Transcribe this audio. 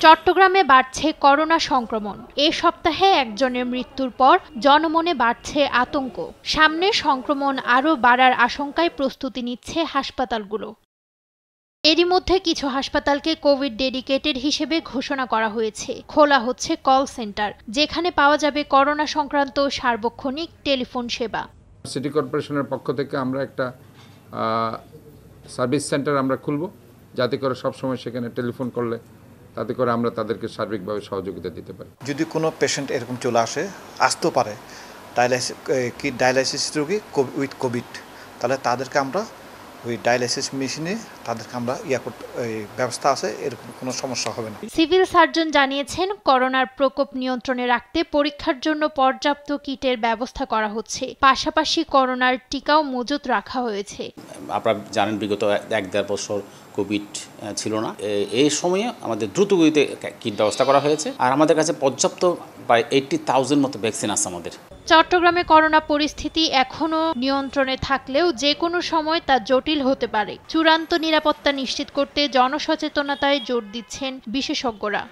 চট্টগ্রামে বাড়ছে করোনা সংক্রমণ। এ সপ্তাহে একজনের মৃত্যুর পর জনমনে বাড়ছে আতঙ্ক। সামনে সংক্রমণ আরও বাড়ার আশঙ্কায় প্রস্তুতি নিচ্ছে হাসপাতালগুলো। এরই মধ্যে কিছু হাসপাতালকে কোভিড ডেডিকেটেড হিসেবে ঘোষণা করা হয়েছে। খোলা হচ্ছে কল সেন্টার, যেখানে পাওয়া যাবে করোনা সংক্রান্ত সার্বক্ষণিক টেলিফোন সেবা। সিটি কর্পোরেশনের পক্ষ থেকে আমরা একটা সার্ভিস সেন্টার আমরা খুলব, যাতে করে সবসময় সেখানে টেলিফোন করলে তাতে করে আমরা তাদেরকে সার্বিকভাবে সহযোগিতা দিতে পারি। যদি কোনো পেশেন্ট এরকম চলে আসতে পারে ডায়ালাইসিস রোগী উইথ কোভিড, তাহলে তাদেরকে আমরা ওই ডায়ালাইসিস মেশিনে তাদেরকে আমরা ব্যবস্থা আছে, এরকম কোনো সমস্যা হবে না। সিভিল সার্জন জানিয়েছেন, করোনার প্রকোপ নিয়ন্ত্রণে রাখতে পরীক্ষার জন্য পর্যাপ্ত কিটের ব্যবস্থা করা হচ্ছে। পাশাপাশি করোনার টিকাও মজুত রাখা হয়েছে। আপনারা জানেন, বিগত 1-1.5 বছর কোভিড ছিল না। এই সময়ে আমাদের দ্রুতগতিতে কিট ব্যবস্থা করা হয়েছে, আর আমাদের কাছে পর্যাপ্ত প্রায় 80,000 মতো ভ্যাকসিন আছে আমাদের। চট্টগ্রামে করোনা পরিস্থিতি এখনও নিয়ন্ত্রণে থাকলেও যে কোনো সময় তা জটিল হতে পারে। চূড়ান্ত নিরাপত্তা নিশ্চিত করতে জনসচেতনতায় জোর দিচ্ছেন বিশেষজ্ঞরা।